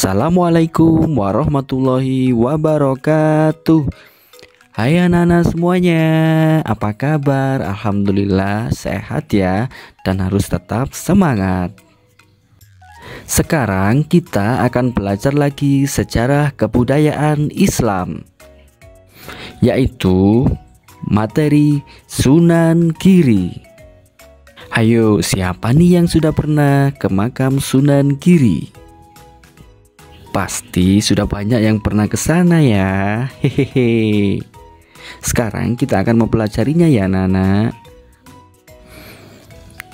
Assalamualaikum warahmatullahi wabarakatuh. Hai anak-anak semuanya, apa kabar? Alhamdulillah sehat ya, dan harus tetap semangat. Sekarang kita akan belajar lagi sejarah kebudayaan Islam, yaitu materi Sunan Giri. Ayo, siapa nih yang sudah pernah ke makam Sunan Giri? Pasti sudah banyak yang pernah ke sana ya. Hehehe. Sekarang kita akan mempelajarinya ya anak-anak.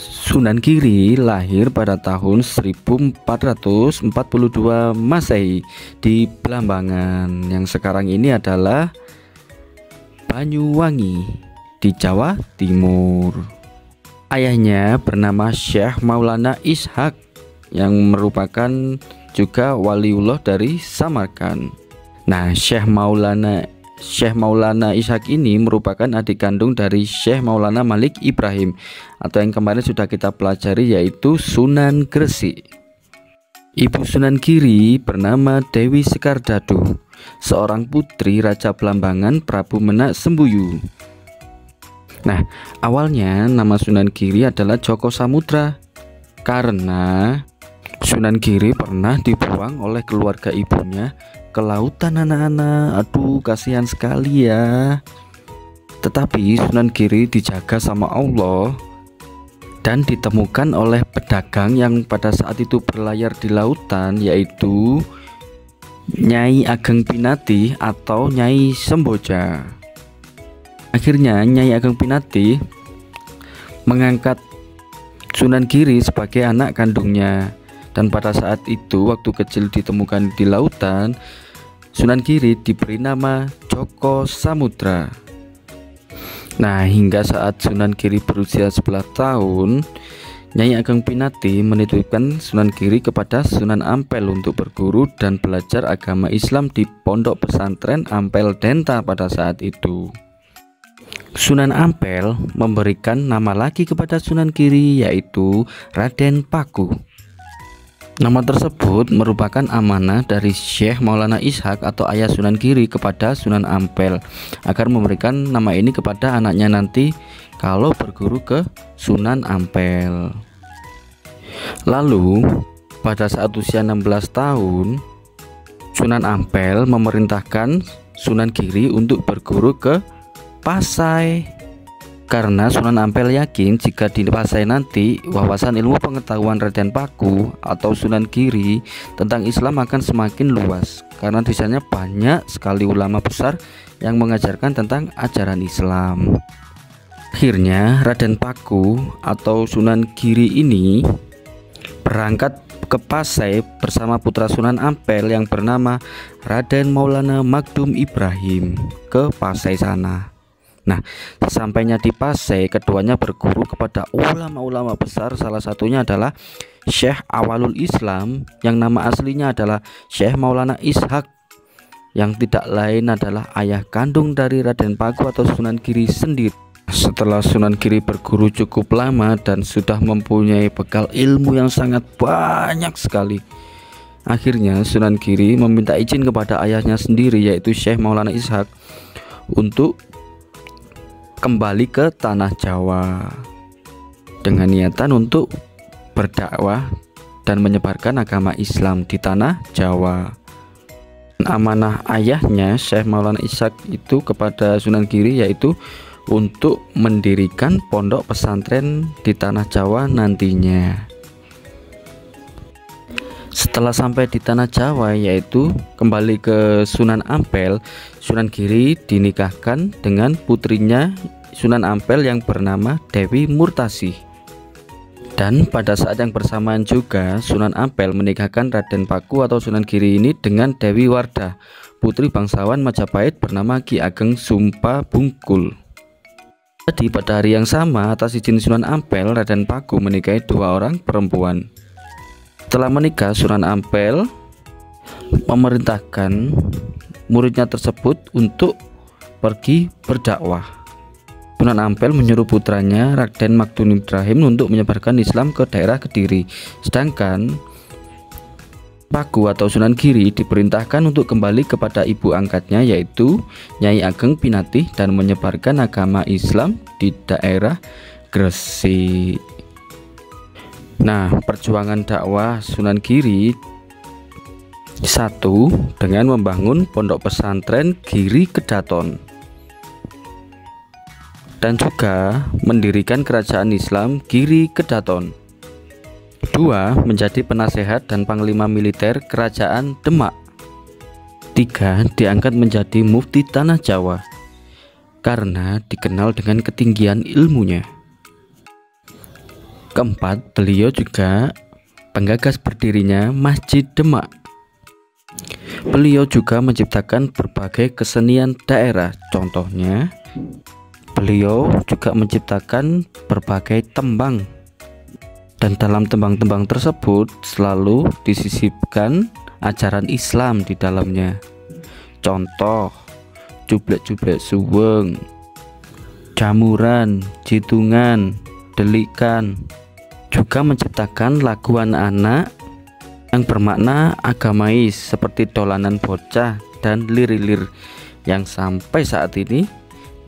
Sunan Giri lahir pada tahun 1442 Masehi di Blambangan, yang sekarang ini adalah Banyuwangi di Jawa Timur. Ayahnya bernama Syekh Maulana Ishak, yang merupakan juga waliullah dari Samarkand. Nah, Syekh Maulana Ishak ini merupakan adik kandung dari Syekh Maulana Malik Ibrahim, atau yang kemarin sudah kita pelajari, yaitu Sunan Gresik. Ibu Sunan Giri bernama Dewi Sekardadu, seorang putri Raja Blambangan Prabu Menak Sembuyu. Nah, awalnya nama Sunan Giri adalah Joko Samudra, karena Sunan Giri pernah dibuang oleh keluarga ibunya ke lautan anak-anak. Aduh, kasihan sekali ya. Tetapi Sunan Giri dijaga sama Allah dan ditemukan oleh pedagang yang pada saat itu berlayar di lautan, yaitu Nyai Ageng Pinati atau Nyai Semboja. Akhirnya Nyai Ageng Pinati mengangkat Sunan Giri sebagai anak kandungnya. Dan pada saat itu, waktu kecil ditemukan di lautan, Sunan Giri diberi nama Joko Samudra. Nah, hingga saat Sunan Giri berusia 11 tahun, Nyai Ageng Pinati menitipkan Sunan Giri kepada Sunan Ampel untuk berguru dan belajar agama Islam di Pondok Pesantren Ampel Denta pada saat itu. Sunan Ampel memberikan nama lagi kepada Sunan Giri, yaitu Raden Paku. Nama tersebut merupakan amanah dari Syekh Maulana Ishak atau ayah Sunan Giri kepada Sunan Ampel, agar memberikan nama ini kepada anaknya nanti kalau berguru ke Sunan Ampel. Lalu pada saat usia 16 tahun, Sunan Ampel memerintahkan Sunan Giri untuk berguru ke Pasai, karena Sunan Ampel yakin jika di Pasai nanti wawasan ilmu pengetahuan Raden Paku atau Sunan Giri tentang Islam akan semakin luas, karena di sana banyak sekali ulama besar yang mengajarkan tentang ajaran Islam. Akhirnya Raden Paku atau Sunan Giri ini berangkat ke Pasai bersama putra Sunan Ampel yang bernama Raden Maulana Magdum Ibrahim ke Pasai sana. Nah, sesampainya di Pasai, keduanya berguru kepada ulama-ulama besar. Salah satunya adalah Syekh Awalul Islam, yang nama aslinya adalah Syekh Maulana Ishak, yang tidak lain adalah ayah kandung dari Raden Paku atau Sunan Giri sendiri. Setelah Sunan Giri berguru cukup lama dan sudah mempunyai bekal ilmu yang sangat banyak sekali, akhirnya Sunan Giri meminta izin kepada ayahnya sendiri, yaitu Syekh Maulana Ishak, untuk kembali ke tanah Jawa dengan niatan untuk berdakwah dan menyebarkan agama Islam di tanah Jawa. Amanah ayahnya Syekh Maulana Ishak itu kepada Sunan Giri yaitu untuk mendirikan pondok pesantren di tanah Jawa nantinya. Setelah sampai di tanah Jawa, yaitu kembali ke Sunan Ampel, Sunan Giri dinikahkan dengan putrinya Sunan Ampel yang bernama Dewi Murtasih. Dan pada saat yang bersamaan juga Sunan Ampel menikahkan Raden Paku atau Sunan Giri ini dengan Dewi Wardah, putri bangsawan Majapahit bernama Ki Ageng Sumpa Bungkul. Jadi pada hari yang sama, atas izin Sunan Ampel, Raden Paku menikahi 2 orang perempuan. Setelah menikah, Sunan Ampel memerintahkan muridnya tersebut untuk pergi berdakwah. Sunan Ampel menyuruh putranya Raden Magdum Ibrahim untuk menyebarkan Islam ke daerah Kediri, sedangkan Paku atau Sunan Giri diperintahkan untuk kembali kepada ibu angkatnya, yaitu Nyai Ageng Pinatih, dan menyebarkan agama Islam di daerah Gresik. Nah, perjuangan dakwah Sunan Giri: 1. Dengan membangun pondok pesantren Giri Kedaton, dan juga mendirikan kerajaan Islam Giri Kedaton. 2. Menjadi penasehat dan panglima militer kerajaan Demak. 3. Diangkat menjadi mufti tanah Jawa karena dikenal dengan ketinggian ilmunya. 4. Beliau juga penggagas berdirinya Masjid Demak. Beliau juga menciptakan berbagai kesenian daerah, contohnya beliau juga menciptakan berbagai tembang, dan dalam tembang-tembang tersebut selalu disisipkan ajaran Islam di dalamnya. Contoh, Jublek-jublek suweng, jamuran, jitungan, delikan. Juga menciptakan lagu anak-anak yang bermakna agamais seperti dolanan bocah dan lirir yang sampai saat ini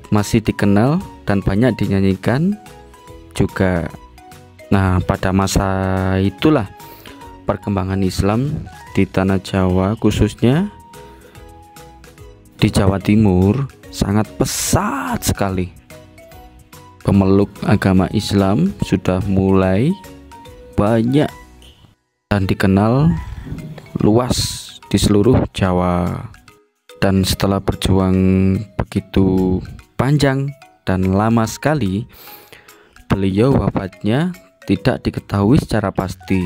masih dikenal dan banyak dinyanyikan juga. Nah, pada masa itulah perkembangan Islam di tanah Jawa, khususnya di Jawa Timur, sangat pesat sekali. Pemeluk agama Islam sudah mulai banyak dan dikenal luas di seluruh Jawa. Dan setelah berjuang begitu panjang dan lama sekali, beliau wafatnya tidak diketahui secara pasti.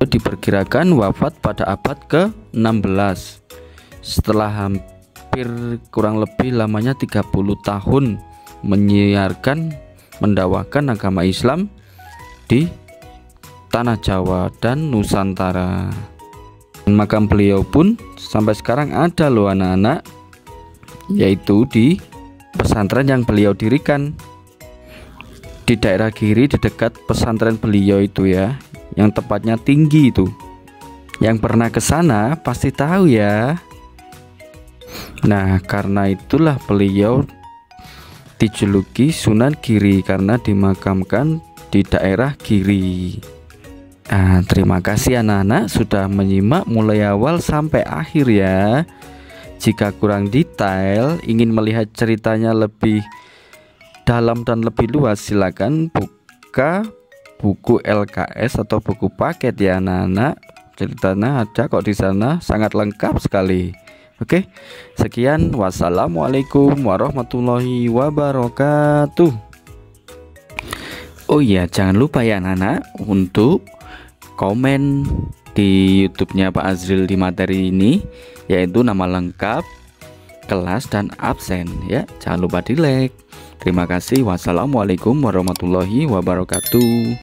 Diperkirakan wafat pada abad ke-16 setelah hampir kurang lebih lamanya 30 tahun menyiarkan, mendakwakan agama Islam di tanah Jawa dan Nusantara. Makam beliau pun sampai sekarang ada loh anak-anak, yaitu di pesantren yang beliau dirikan di daerah Giri, di dekat pesantren beliau itu ya, yang tepatnya tinggi itu. Yang pernah ke sana pasti tahu ya. Nah, karena itulah beliau dijuluki Sunan Giri karena dimakamkan di daerah Giri. Nah, terima kasih anak-anak sudah menyimak mulai awal sampai akhir ya. Jika kurang detail, ingin melihat ceritanya lebih dalam dan lebih luas, silakan buka buku LKS atau buku paket ya anak-anak. Ceritanya ada kok di sana, sangat lengkap sekali. Oke, sekian, wassalamualaikum warahmatullahi wabarakatuh. Oh iya, jangan lupa ya anak-anak untuk komen di YouTube-nya Pak Azril di materi ini, yaitu nama lengkap, kelas, dan absen ya. Jangan lupa di like. Terima kasih. Wassalamualaikum warahmatullahi wabarakatuh.